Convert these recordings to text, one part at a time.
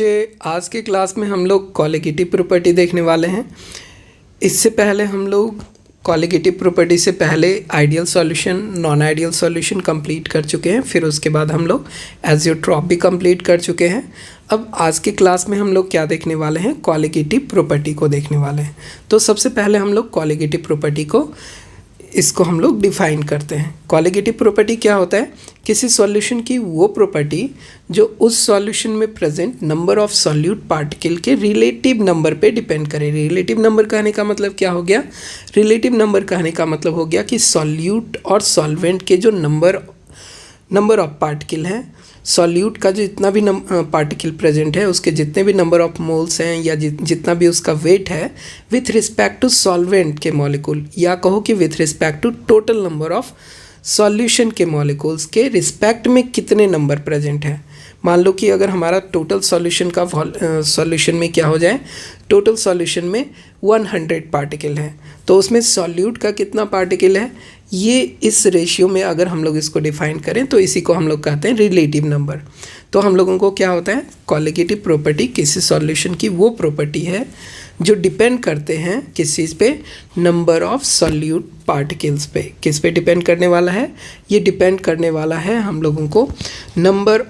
आज के क्लास में हम लोग कॉलिगेटिव प्रॉपर्टी देखने वाले हैं। इससे पहले हम लोग कॉलिगेटिव प्रॉपर्टी से पहले ideal solution, non ideal solution complete कर चुके हैं। फिर उसके बाद हम लोग एजियोट्रॉप भी कंप्लीट कर चुके हैं। अब आज के क्लास में हम लोग क्या देखने वाले हैं, कॉलिगेटिव प्रॉपर्टी को देखने वाले हैं। तो सबसे पहले हम लोग कॉलिगेटिव प्रॉपर्टी को हम लोग डिफाइन करते हैं। कॉलिगेटिव प्रॉपर्टी क्या होता है, किसी सॉल्यूशन की वो प्रॉपर्टी जो उस सॉल्यूशन में present number of solute particle के रिलेटिव नंबर पे डिपेंड करे। रिलेटिव नंबर कहने का मतलब क्या हो गया, रिलेटिव नंबर कहने का मतलब हो गया कि सॉल्यूट और सॉल्वेंट के जो नंबर ऑफ पार्टिकल हैं, सॉल्यूट का जो जितना भी पार्टिकल प्रेजेंट है उसके जितने भी नंबर ऑफ मोल्स हैं या जितना भी उसका वेट है विथ रिस्पेक्ट टू सॉल्वेंट के मॉलिक्यूल, या कहो कि with respect to total number of solution के मॉलिक्यूल्स के रिस्पेक्ट में कितने नंबर प्रेजेंट है। मान लो कि अगर हमारा टोटल सॉल्यूशन में क्या हो जाए, टोटल सॉल्यूशन में 100 पार्टिकल है, तो उसमें सॉल्यूट का कितना पार्टिकल है, ये इस रेशियो में अगर हम लोग इसको डिफाइन करें तो इसी को हम लोग कहते हैं रिलेटिव नंबर। तो हम लोगों को क्या होता है, कॉलिगेटिव प्रॉपर्टी किसी सॉल्यूशन की वो प्रॉपर्टी है जो डिपेंड करते हैं किस चीज़ पे, नंबर ऑफ सॉल्यूट पार्टिकल्स पे। किस पे डिपेंड करने वाला है, ये डिपेंड करने वाला है हम लोगों को नंबर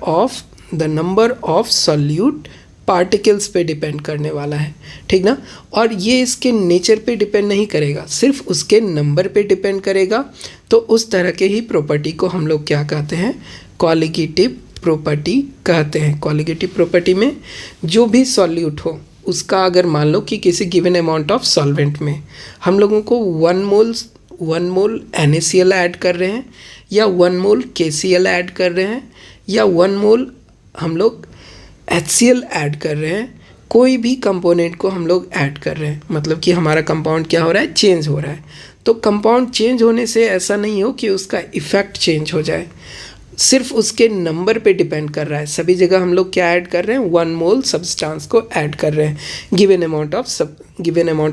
ऑफ सॉल्यूट पार्टिकल्स पे डिपेंड करने वाला है, ठीक ना। और ये इसके नेचर पे डिपेंड नहीं करेगा, सिर्फ उसके नंबर पे डिपेंड करेगा। तो उस तरह के ही प्रॉपर्टी को हम लोग क्या कहते हैं, कॉलिगेटिव प्रॉपर्टी कहते हैं। कॉलिगेटिव प्रॉपर्टी में जो भी सॉल्यूट हो उसका अगर मान लो कि किसी गिवन अमाउंट ऑफ सॉल्वेंट में हम लोगों को 1 मोल NaCl ऐड कर रहे हैं, या 1 मोल KCl ऐड कर रहे हैं, या 1 मोल हम लोग HCl ऐड कर रहे हैं, कोई भी कंपोनेंट को हम लोग ऐड कर रहे हैं, मतलब कि हमारा कंपाउंड क्या हो रहा है, चेंज हो रहा है। तो कंपाउंड चेंज होने से ऐसा नहीं हो कि उसका इफ़ेक्ट चेंज हो जाए, सिर्फ उसके नंबर पे डिपेंड कर रहा है। सभी जगह हम लोग क्या ऐड कर रहे हैं, 1 मोल सब्सटेंस को ऐड कर रहे हैं गिवन अमाउंट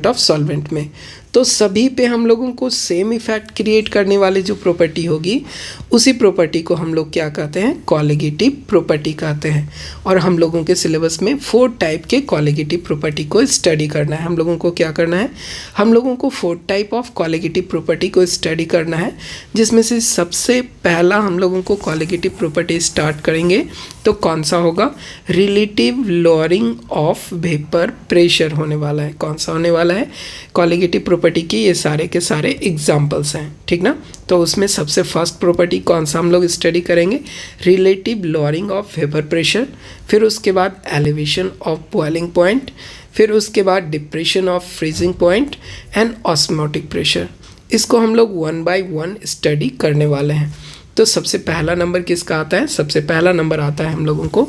ऑफ सॉल्वेंट में। तो सभी पे हम लोगों को सेम इफेक्ट क्रिएट करने वाली जो प्रॉपर्टी होगी उसी प्रॉपर्टी को हम लोग क्या कहते हैं, कॉलिगेटिव प्रॉपर्टी कहते हैं। और हम लोगों के सिलेबस में 4 टाइप के कॉलिगेटिव प्रॉपर्टी को स्टडी करना है। हम लोगों को क्या करना है, हम लोगों को 4 टाइप ऑफ कॉलिगेटिव प्रॉपर्टी को स्टडी करना है, जिसमें से सबसे पहला हम लोगों को कॉलिगेटिव प्रॉपर्टी स्टार्ट करेंगे तो कौन सा होगा, relative lowering of vapour pressure होने वाला है। कौन सा होने वाला है, कॉलिगेटिव प्रॉपर्टी की ये सारे के सारे एग्जाम्पल्स हैं, ठीक ना। तो उसमें सबसे फर्स्ट प्रॉपर्टी कौन सा हम लोग स्टडी करेंगे, relative lowering of vapour pressure, फिर उसके बाद एलिवेशन ऑफ बॉइलिंग पॉइंट, फिर उसके बाद depression of freezing point and osmotic pressure. इसको हम लोग 1 बाय 1 स्टडी करने वाले हैं। तो सबसे पहला नंबर किसका आता है, सबसे पहला नंबर आता है हम लोगों को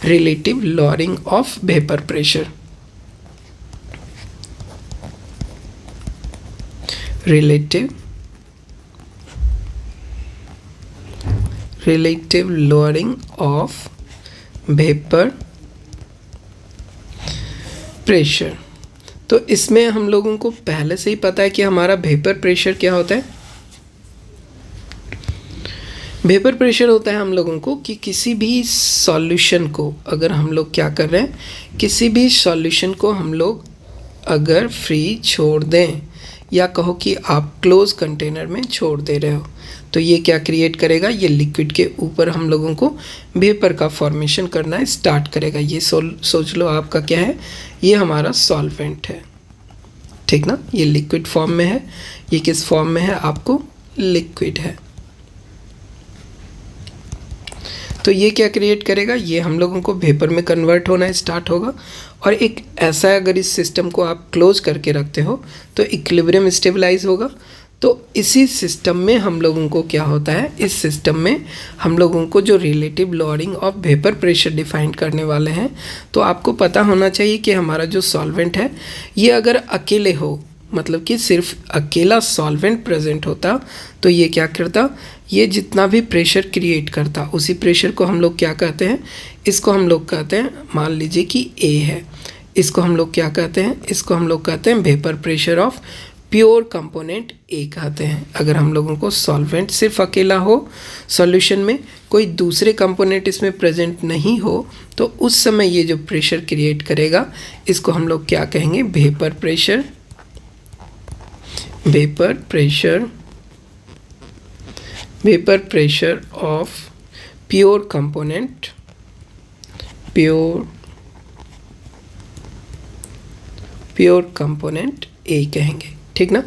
relative lowering of vapour pressure. Relative lowering of vapour pressure. तो इसमें हम लोगों को पहले से ही पता है कि हमारा वेपर प्रेशर क्या होता है। वेपर प्रेशर होता है हम लोगों को कि किसी भी सॉल्यूशन को अगर हम लोग क्या कर रहे हैं, किसी भी सॉल्यूशन को हम लोग अगर फ्री छोड़ दें, या कहो कि आप क्लोज कंटेनर में छोड़ दे रहे हो, तो ये क्या क्रिएट करेगा, ये लिक्विड के ऊपर हम लोगों को वेपर का फॉर्मेशन करना स्टार्ट करेगा। ये सोच लो आपका क्या है, ये हमारा सॉल्वेंट है, ठीक ना। ये लिक्विड फॉर्म में है, ये किस फॉर्म में है, आपको लिक्विड है। तो ये क्या क्रिएट करेगा, ये हम लोगों को वेपर में कन्वर्ट होना स्टार्ट होगा। और एक ऐसा अगर इस सिस्टम को आप क्लोज करके रखते हो तो इक्विलिब्रियम स्टेबलाइज होगा। तो इसी सिस्टम में हम लोगों को क्या होता है, इस सिस्टम में हम लोगों को जो relative lowering of vapour pressure define करने वाले हैं, तो आपको पता होना चाहिए कि हमारा जो सॉल्वेंट है ये अगर अकेले हो, मतलब कि सिर्फ अकेला सॉल्वेंट प्रेजेंट होता तो ये क्या करता, ये जितना भी प्रेशर क्रिएट करता उसी प्रेशर को हम लोग क्या कहते हैं, इसको हम लोग कहते हैं, मान लीजिए कि A है, इसको हम लोग क्या कहते हैं, इसको हम लोग कहते हैं vapour pressure of pure component ए कहते हैं। अगर हम लोगों को सॉल्वेंट सिर्फ अकेला हो सॉल्यूशन में, कोई दूसरे कंपोनेंट इसमें प्रेजेंट नहीं हो, तो उस समय ये जो प्रेशर क्रिएट करेगा इसको हम लोग क्या कहेंगे, vapour pressure. Vapour pressure, vapour pressure of pure component, pure component ए कहेंगे, ठीक ना।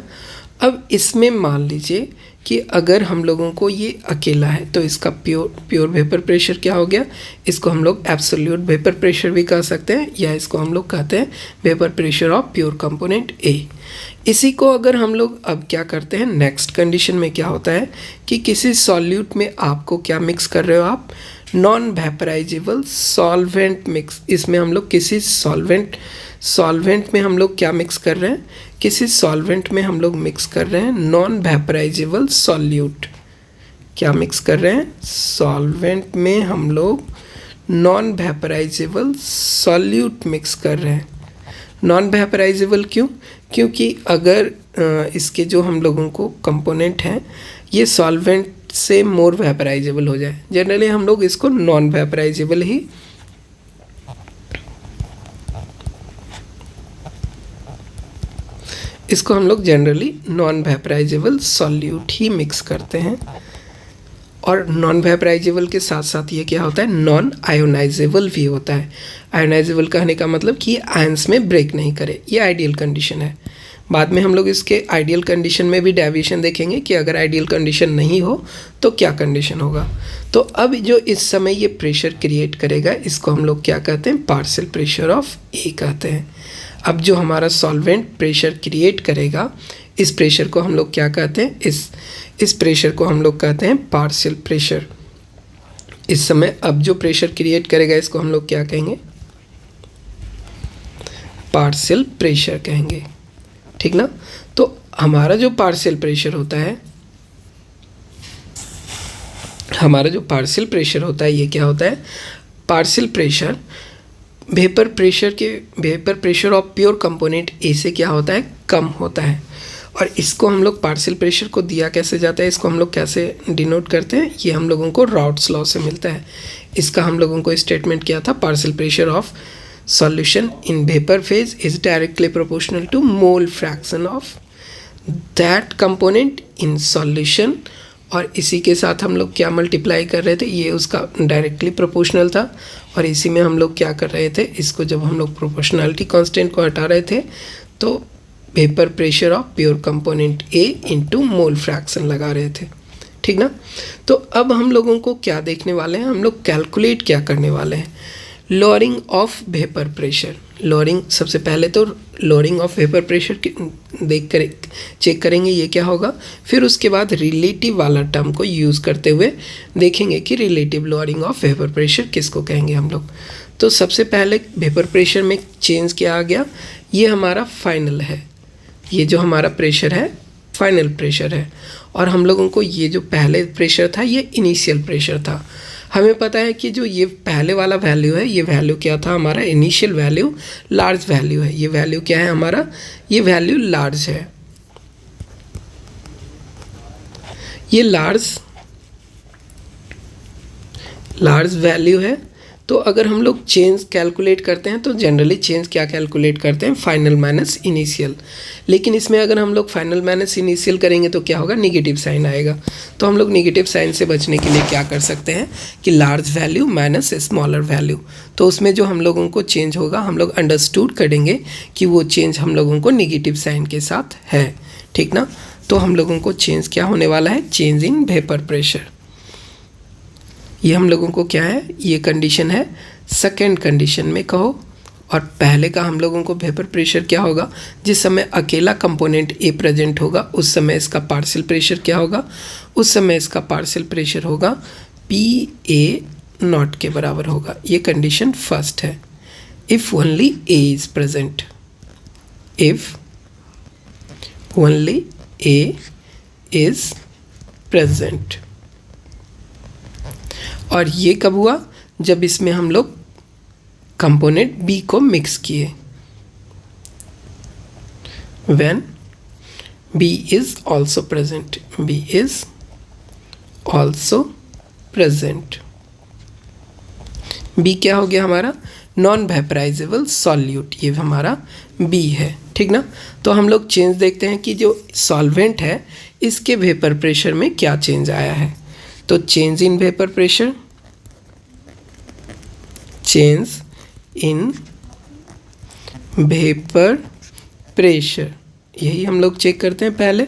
अब इसमें मान लीजिए कि अगर हम लोगों को ये अकेला है तो इसका प्योर वेपर प्रेशर क्या हो गया, इसको हम लोग एब्सोल्यूट वेपर प्रेशर भी कह सकते हैं, या इसको हम लोग कहते हैं vapour pressure of pure component ए। इसी को अगर हम लोग अब क्या करते हैं, नेक्स्ट कंडीशन में क्या होता है कि किसी सॉल्यूट में आपको क्या मिक्स कर रहे हो आप, नॉन वेपराइजेबल सॉल्वेंट मिक्स। इसमें हम लोग किसी सॉल्वेंट में हम लोग क्या मिक्स कर रहे हैं, किसी सॉल्वेंट में हम लोग मिक्स कर रहे हैं नॉन वेपराइजेबल सॉल्यूट। क्या मिक्स कर रहे हैं, सॉल्वेंट में हम लोग नॉन वेपराइजेबल सॉल्यूट मिक्स कर रहे हैं। नॉन वेपराइजेबल क्यों, क्योंकि अगर इसके जो हम लोगों को कंपोनेंट हैं ये सॉल्वेंट से मोर वेपराइजेबल हो जाए, जनरली हम लोग इसको नॉन वेपराइजेबल ही इसको हम लोग जनरली नॉन वेपराइजेबल सॉल्यूट ही मिक्स करते हैं। और नॉन वेपराइजेबल के साथ साथ ये क्या होता है, नॉन आयोनाइजेबल भी होता है। आयोनाइजेबल कहने का मतलब कि आयंस में ब्रेक नहीं करे, ये आइडियल कंडीशन है। बाद में हम लोग इसके आइडियल कंडीशन में भी डेविएशन देखेंगे कि अगर आइडियल कंडीशन नहीं हो तो क्या कंडीशन होगा। तो अब जो इस समय ये प्रेशर क्रिएट करेगा इसको हम लोग क्या कहते हैं, पार्शियल प्रेशर ऑफ ए कहते हैं। अब जो हमारा सॉल्वेंट प्रेशर क्रिएट करेगा इस प्रेशर को हम लोग क्या कहते हैं, इस प्रेशर को हम लोग कहते हैं पार्शियल प्रेशर। इस समय अब जो प्रेशर क्रिएट करेगा इसको हम लोग क्या कहेंगे, पार्शियल प्रेशर कहेंगे, ठीक ना। तो हमारा जो पार्शियल प्रेशर होता है, हमारा जो पार्शियल प्रेशर होता है ये क्या होता है, partial pressure vapour pressure of pure component ए से क्या होता है, कम होता है। और इसको हम लोग पार्शियल प्रेशर को दिया कैसे जाता है, इसको हम लोग कैसे डिनोट करते हैं, ये हम लोगों को राउट्स लॉ से मिलता है। इसका हम लोगों को स्टेटमेंट किया था, partial pressure of solution in vapor phase is directly proportional to mole fraction of that component in solution। और इसी के साथ हम लोग क्या मल्टीप्लाई कर रहे थे, ये उसका डायरेक्टली प्रोपोर्शनल था। और इसी में हम लोग क्या कर रहे थे, इसको जब हम लोग प्रोपोर्शनलिटी कांस्टेंट को हटा रहे थे तो vapour pressure of pure component A into mole fraction लगा रहे थे, ठीक ना। तो अब हम लोगों को क्या देखने वाले हैं, हम लोग कैलकुलेट क्या करने वाले हैं, lowering of vapour pressure. Lowering, सबसे पहले तो लोअरिंग ऑफ वेपर प्रेशर देख कर चेक करेंगे ये क्या होगा, फिर उसके बाद रिलेटिव वाला टर्म को यूज़ करते हुए देखेंगे कि relative lowering of vapour pressure किसको कहेंगे हम लोग। तो सबसे पहले वेपर प्रेशर में चेंज क्या आ गया, ये हमारा फाइनल है, ये जो हमारा प्रेशर है फाइनल प्रेशर है। और हम लोगों को ये जो पहले प्रेशर था ये इनिशियल प्रेशर था। हमें पता है कि जो ये पहले वाला वैल्यू है, ये वैल्यू क्या था हमारा, इनिशियल वैल्यू लार्ज वैल्यू है। ये वैल्यू क्या है हमारा, ये वैल्यू लार्ज है, ये लार्ज वैल्यू है। तो अगर हम लोग चेंज कैलकुलेट करते हैं तो जनरली चेंज क्या कैलकुलेट करते हैं, फाइनल माइनस इनिशियल। लेकिन इसमें अगर हम लोग फाइनल माइनस इनिशियल करेंगे तो क्या होगा, निगेटिव साइन आएगा। तो हम लोग निगेटिव साइन से बचने के लिए क्या कर सकते हैं कि large value minus smaller value. तो उसमें जो हम लोगों को चेंज होगा हम लोग अंडरस्टूड करेंगे कि वो चेंज हम लोगों को निगेटिव साइन के साथ है, ठीक ना। तो हम लोगों को चेंज क्या होने वाला है, चेंज इन वेपर प्रेशर। ये हम लोगों को क्या है, ये कंडीशन है सेकेंड कंडीशन में कहो। और पहले का हम लोगों को वेपर प्रेशर क्या होगा, जिस समय अकेला कंपोनेंट ए प्रेजेंट होगा उस समय इसका पार्शियल प्रेशर क्या होगा, उस समय इसका पार्शियल प्रेशर होगा पी ए नॉट के बराबर होगा। ये कंडीशन फर्स्ट है, if only A is present, if only A is present. और ये कब हुआ, जब इसमें हम लोग कंपोनेंट बी को मिक्स किए, when B is also present, B is also present. B क्या हो गया हमारा, नॉन वेपराइजेबल सॉल्यूट, ये हमारा बी है, ठीक ना। तो हम लोग चेंज देखते हैं कि जो सॉल्वेंट है इसके वेपर प्रेशर में क्या चेंज आया है। तो change in vapour pressure, change in vapour pressure, यही हम लोग चेक करते हैं पहले।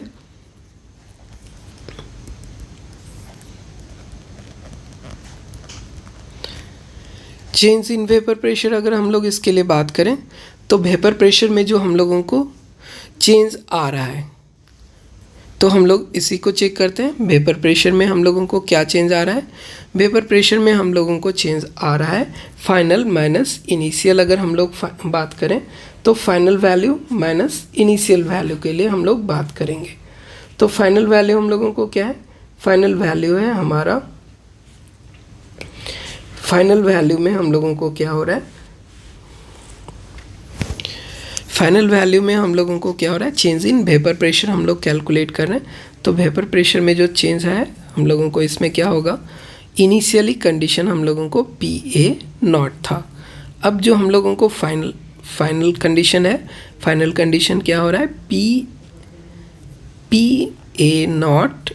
चेंज इन वेपर प्रेशर अगर हम लोग इसके लिए बात करें तो वेपर प्रेशर में जो हम लोगों को चेंज आ रहा है तो हम लोग इसी को चेक करते हैं। वेपर प्रेशर में हम लोगों को क्या चेंज आ रहा है, वेपर प्रेशर में हम लोगों को चेंज आ रहा है फाइनल माइनस इनिशियल। अगर हम लोग बात करें तो final value minus initial value के लिए हम लोग बात करेंगे। तो फाइनल वैल्यू हम लोगों को क्या है, फाइनल वैल्यू है हमारा, फाइनल वैल्यू में हम लोगों को क्या हो रहा है, फाइनल वैल्यू में हम लोगों को क्या हो रहा है, चेंज इन वेपर प्रेशर हम लोग कैलकुलेट कर रहे हैं। तो वेपर प्रेशर में जो चेंज है हम लोगों को इसमें क्या होगा, इनिशियली कंडीशन हम लोगों को PA0 था। अब जो हम लोगों को फाइनल कंडीशन है, फाइनल कंडीशन क्या हो रहा है, PA0,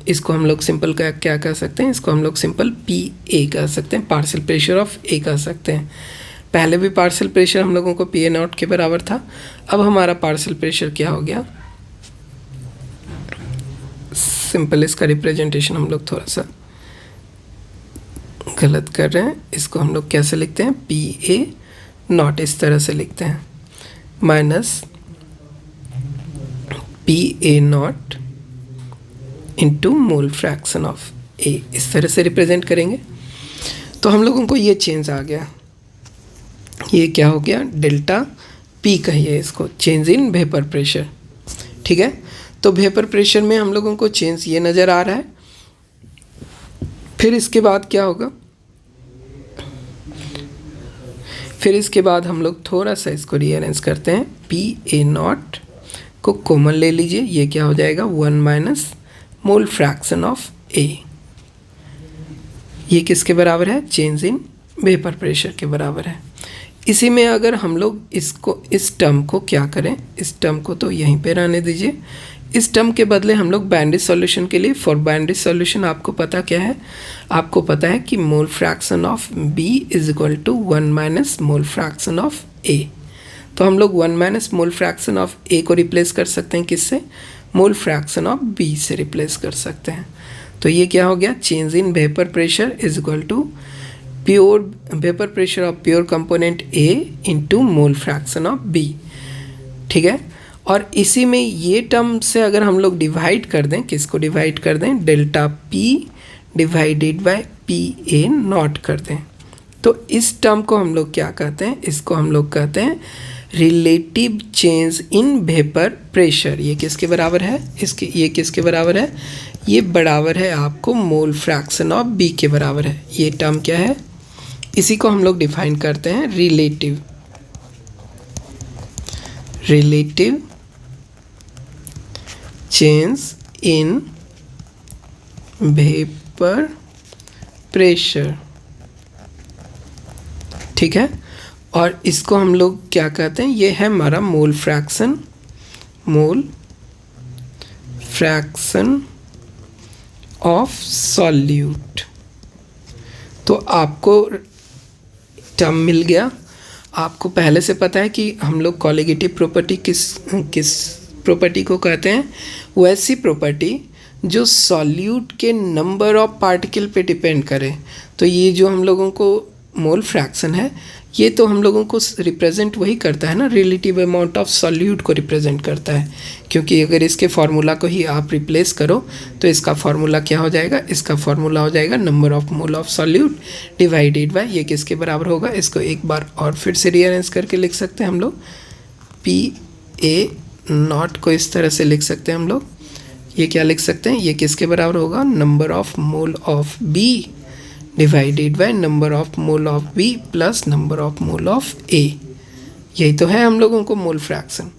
इसको हम लोग सिंपल क्या कह सकते हैं, इसको हम लोग सिंपल PA कह सकते हैं, पार्शियल प्रेशर ऑफ A कह सकते हैं। पहले भी पार्शियल प्रेशर हम लोगों को PA0 के बराबर था, अब हमारा पार्शियल प्रेशर क्या हो गया, सिंपल इसका रिप्रेजेंटेशन हम लोग थोड़ा सा गलत कर रहे हैं। इसको हम लोग कैसे लिखते हैं, PA0 इस तरह से लिखते हैं, minus PA0 into mole fraction of A, इस तरह से रिप्रेजेंट करेंगे। तो हम लोगों को ये चेंज आ गया, ये क्या हो गया, डेल्टा P कहिए इसको, चेंज इन वेपर प्रेशर, ठीक है। तो वेपर प्रेशर में हम लोगों को चेंज ये नज़र आ रहा है। फिर इसके बाद क्या होगा, फिर इसके बाद हम लोग थोड़ा सा इसको रीअरेंज करते हैं। PA0 को कॉमन ले लीजिए, ये क्या हो जाएगा, 1 minus mole fraction of A, ये किसके बराबर है, चेंज इन वेपर प्रेशर के बराबर है। इसी में अगर हम लोग इसको, इस टर्म को क्या करें, इस टर्म को तो यहीं पे रहने दीजिए, इस टर्म के बदले हम लोग बाइनरी सॉल्यूशन के लिए, फॉर बाइनरी सॉल्यूशन आपको पता क्या है, आपको पता है कि mole fraction of B is equal to 1 minus mole fraction of A। तो हम लोग 1 minus mole fraction of A को रिप्लेस कर सकते हैं किससे, मोल फ्रैक्शन ऑफ B से रिप्लेस कर सकते हैं। तो ये क्या हो गया, change in vapour pressure is equal to pure vapour pressure of pure component A into mole fraction of B, ठीक है। और इसी में ये टर्म से अगर हम लोग डिवाइड कर दें, किसको डिवाइड कर दें, delta P divided by PA0 कर दें, तो इस टर्म को हम लोग क्या कहते हैं, इसको हम लोग कहते हैं relative change in vapour pressure. ये किसके बराबर है, इसके, ये किसके बराबर है, ये बराबर है आपको मोल फ्रैक्शन ऑफ B के बराबर है। ये टर्म क्या है, इसी को हम लोग डिफाइन करते हैं relative change in vapour pressure, ठीक है। और इसको हम लोग क्या कहते हैं, ये है हमारा मोल फ्रैक्शन ऑफ सॉल्यूट। तो आपको टर्म मिल गया। आपको पहले से पता है कि हम लोग कॉलिगेटिव प्रॉपर्टी किस प्रॉपर्टी को कहते हैं, वैसी प्रॉपर्टी जो सॉल्यूट के नंबर ऑफ पार्टिकल पे डिपेंड करे। तो ये जो हम लोगों को मोल फ्रैक्शन है, ये तो हम लोगों को रिप्रेजेंट वही करता है ना, रिलेटिव अमाउंट ऑफ सॉल्यूट को रिप्रेजेंट करता है। क्योंकि अगर इसके फार्मूला को ही आप रिप्लेस करो तो इसका फार्मूला क्या हो जाएगा, इसका फार्मूला हो जाएगा number of mole of solute divided by, ये किसके बराबर होगा, इसको एक बार और फिर से रीअरेंज करके लिख सकते हैं हम लोग, PA0 को इस तरह से लिख सकते हैं हम लोग, ये क्या लिख सकते हैं, ये किसके बराबर होगा, number of mole of B divided by number of mole of B plus number of mole of A। यही तो है हम लोगों को मोल फ्रैक्शन,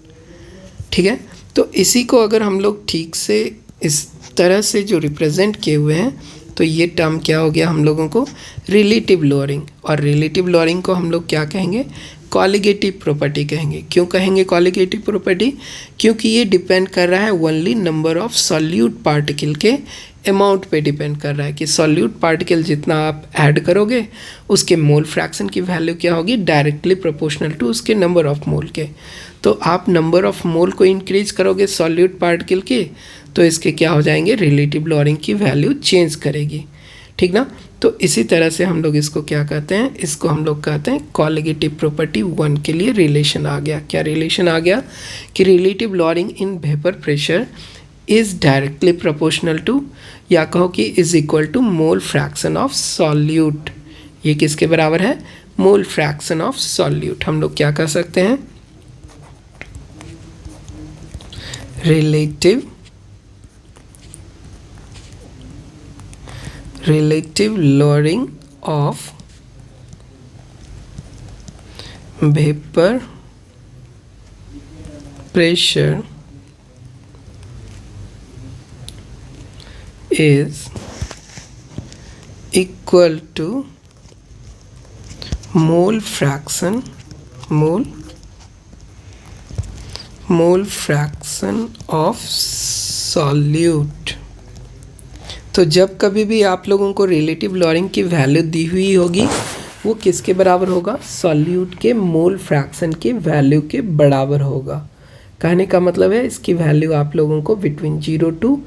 ठीक है। तो इसी को अगर हम लोग ठीक से इस तरह से जो रिप्रेजेंट किए हुए हैं, तो ये टर्म क्या हो गया हम लोगों को, रिलेटिव लोअरिंग। और रिलेटिव लोअरिंग को हम लोग क्या कहेंगे, कॉलिगेटिव प्रॉपर्टी कहेंगे। क्यों कहेंगे कॉलिगेटिव प्रॉपर्टी, क्योंकि ये डिपेंड कर रहा है only number of solute particle के अमाउंट पे डिपेंड कर रहा है कि सॉल्यूट पार्टिकल जितना आप ऐड करोगे उसके मोल फ्रैक्शन की वैल्यू क्या होगी, डायरेक्टली प्रोपोर्शनल टू उसके नंबर ऑफ मोल के। तो आप नंबर ऑफ मोल को इंक्रीज करोगे सॉल्यूट पार्टिकल की, तो इसके क्या हो जाएंगे, रिलेटिव लोअरिंग की वैल्यू चेंज करेगी, ठीक ना। तो इसी तरह से हम लोग इसको क्या कहते हैं, इसको हम लोग कहते हैं कॉलिगेटिव प्रॉपर्टी 1 के लिए रिलेशन आ गया। क्या रिलेशन आ गया कि relative lowering in vapour pressure is directly proportional to, या कहो कि is equal to mole fraction of solute. ये किसके बराबर है, मोल फ्रैक्शन ऑफ सॉल्यूट। हम लोग क्या कह सकते हैं, relative lowering of vapor pressure is equal to mole fraction of solute। तो जब कभी भी आप लोगों को रिलेटिव लोअरिंग की वैल्यू दी हुई होगी, वो किसके बराबर होगा, सॉल्यूट के मोल फ्रैक्शन के वैल्यू के बराबर होगा। कहने का मतलब है इसकी वैल्यू आप लोगों को बिटवीन 0 to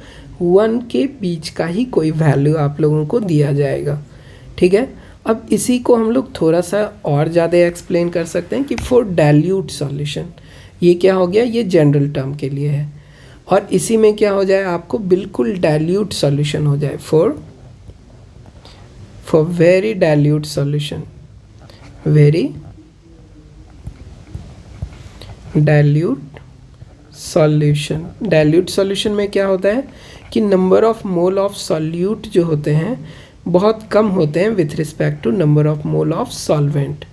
1 के बीच का ही कोई वैल्यू आप लोगों को दिया जाएगा, ठीक है। अब इसी को हम लोग थोड़ा सा और ज़्यादा एक्सप्लेन कर सकते हैं कि फॉर डाइल्यूट सॉल्यूशन, ये क्या हो गया, ये जनरल टर्म के लिए है। और इसी में क्या हो जाए, आपको बिल्कुल डाइल्यूट सॉल्यूशन हो जाए, for very dilute solution, very dilute solution. Dilute solution में क्या होता है कि number of mole of solute जो होते हैं बहुत कम होते हैं with respect to number of mole of solvent.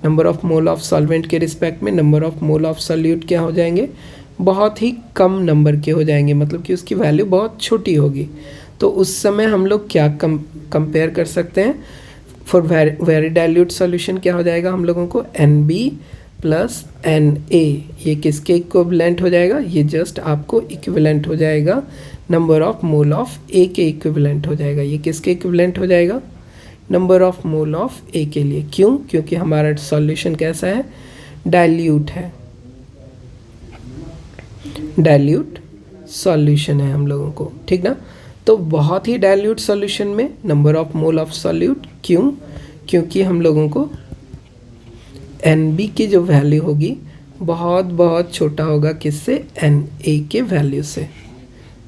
Number of mole of solvent के रिस्पेक्ट में number of mole of solute क्या हो जाएंगे, बहुत ही कम नंबर के हो जाएंगे, मतलब कि उसकी वैल्यू बहुत छोटी होगी। तो उस समय हम लोग क्या कंपेयर कर सकते हैं, फॉर वेरी डाइल्यूट सॉल्यूशन क्या हो जाएगा हम लोगों को, NB प्लस NA। ये किसके इक्विवेलेंट हो जाएगा, ये जस्ट आपको इक्विवेलेंट हो जाएगा number of mole of A के इक्विवेलेंट हो जाएगा। ये किसके इक्विवेलेंट हो जाएगा, number of mole of A के लिए। क्यों, क्योंकि हमारा सॉल्यूशन कैसा है, डाइल्यूट है, डाइल्यूट सॉल्यूशन है हम लोगों को, ठीक ना। तो बहुत ही डाइल्यूट सॉल्यूशन में number of mole of solute, क्यों, क्योंकि हम लोगों को NB की जो वैल्यू होगी बहुत छोटा होगा, किससे, NA के वैल्यू से,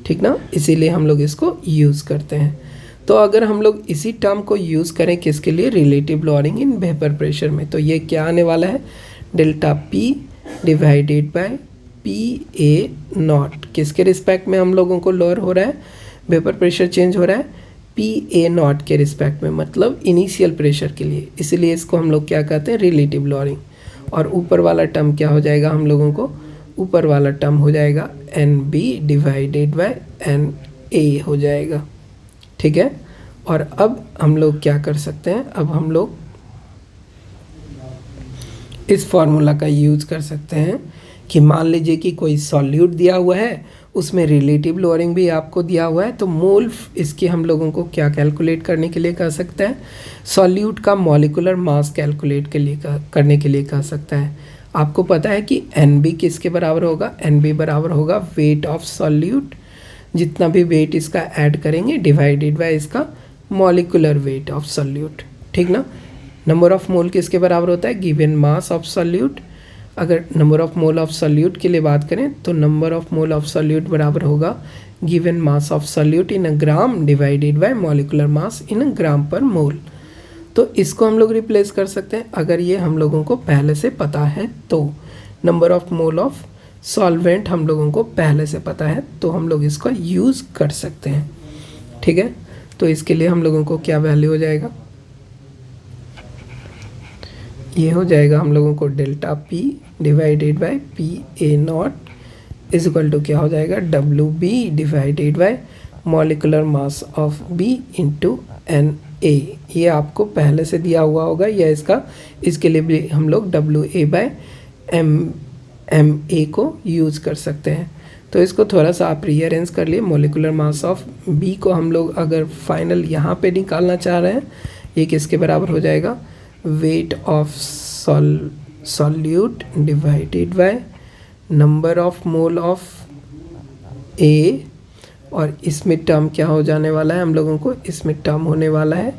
ठीक ना। इसीलिए हम लोग इसको यूज़ करते हैं। तो अगर हम लोग इसी टर्म को यूज़ करें किसके लिए, relative lowering in vapour pressure में, तो ये क्या आने वाला है, delta P divided by PA0। किसके रिस्पेक्ट में हम लोगों को लोअर हो रहा है, वेपर प्रेशर चेंज हो रहा है PA0 के रिस्पेक्ट में, मतलब इनिशियल प्रेशर के लिए। इसलिए इसको हम लोग क्या कहते हैं, रिलेटिव लोअरिंग। और ऊपर वाला टर्म क्या हो जाएगा हम लोगों को, ऊपर वाला टर्म हो जाएगा NB डिवाइडेड बाय NA हो जाएगा, ठीक है। और अब हम लोग क्या कर सकते हैं, अब हम लोग इस फॉर्मूला का यूज़ कर सकते हैं कि मान लीजिए कि कोई सॉल्यूट दिया हुआ है, उसमें रिलेटिव लोअरिंग भी आपको दिया हुआ है, तो मोल इसके हम लोगों को क्या कैलकुलेट करने के लिए कह सकता है, सॉल्यूट का मॉलिक्यूलर मास कैलकुलेट करने के लिए कह सकता है। आपको पता है कि NB किसके बराबर होगा, NB बराबर होगा वेट ऑफ सॉल्यूट, जितना भी वेट इसका ऐड करेंगे डिवाइडेड बाय इसका मॉलिक्यूलर वेट ऑफ सॉल्यूट, ठीक ना। नंबर ऑफ मोल किसके बराबर होता है, गिवन मास ऑफ सॉल्यूट। अगर number of mole of solute के लिए बात करें तो number of mole of solute बराबर होगा given mass of solute in a gram divided by molecular mass in a gram per mole. तो इसको हम लोग रिप्लेस कर सकते हैं अगर ये हम लोगों को पहले से पता है तो। Number of mole of solvent हम लोगों को पहले से पता है तो हम लोग इसका यूज़ कर सकते हैं, ठीक है। तो इसके लिए हम लोगों को क्या वैल्यू हो जाएगा, ये हो जाएगा हम लोगों को delta P divided by PA0 is equal to क्या हो जाएगा, WB divided by molecular mass of B into Na। ये आपको पहले से दिया हुआ होगा या इसके लिए भी हम लोग WA/MA को यूज़ कर सकते हैं। तो इसको थोड़ा सा आप रीअरेंज कर लिए। मॉलिकुलर मास ऑफ B को हम लोग अगर फाइनल यहाँ पे निकालना चाह रहे हैं, ये किसके बराबर हो जाएगा, wait of solute divided by number of mole of A, और इसमें टर्म क्या हो जाने वाला है हम लोगों को, इसमें टर्म होने वाला है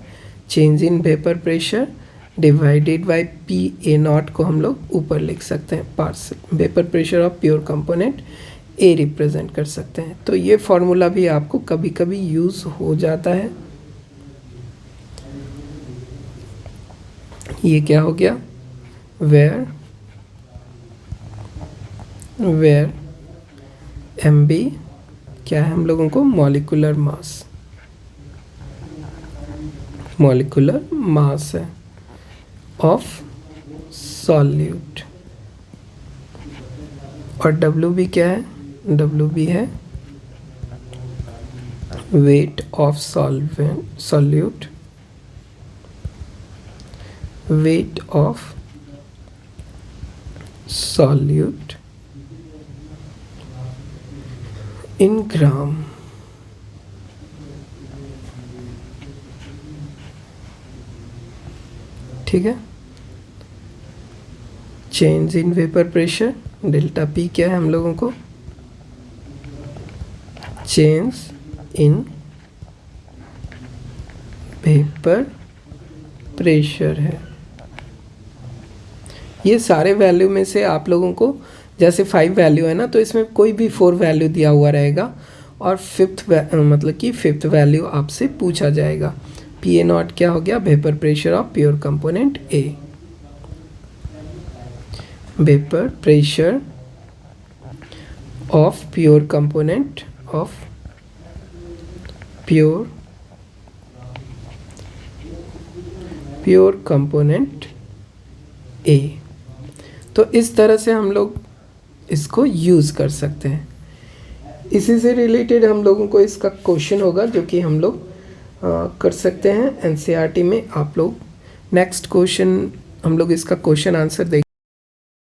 change in vapour pressure divided by PA0 को हम लोग ऊपर लिख सकते हैं, partial vapour pressure of pure component A represent कर सकते हैं। तो ये फॉर्मूला भी आपको कभी कभी यूज़ हो जाता है। ये क्या हो गया, वेयर MB क्या है हम लोगों को, मॉलिकुलर मास है ऑफ सॉल्यूट, और WB क्या है, WB है weight of solute, weight of solute in gram. ठीक है, change in vapour pressure delta P क्या है हम लोगों को, चेंज इन वेपर प्रेशर है। ये सारे वैल्यू में से आप लोगों को, जैसे 5 वैल्यू है ना, तो इसमें कोई भी 4 वैल्यू दिया हुआ रहेगा और फिफ्थ वैल्यू आपसे पूछा जाएगा। PA0 क्या हो गया, vapour pressure of pure component A, vapour pressure of pure component pure component A। तो इस तरह से हम लोग इसको यूज़ कर सकते हैं। इसी से रिलेटेड हम लोगों को इसका क्वेश्चन होगा जो कि हम लोग कर सकते हैं NCERT में। आप लोग नेक्स्ट क्वेश्चन हम लोग इसका क्वेश्चन आंसर देख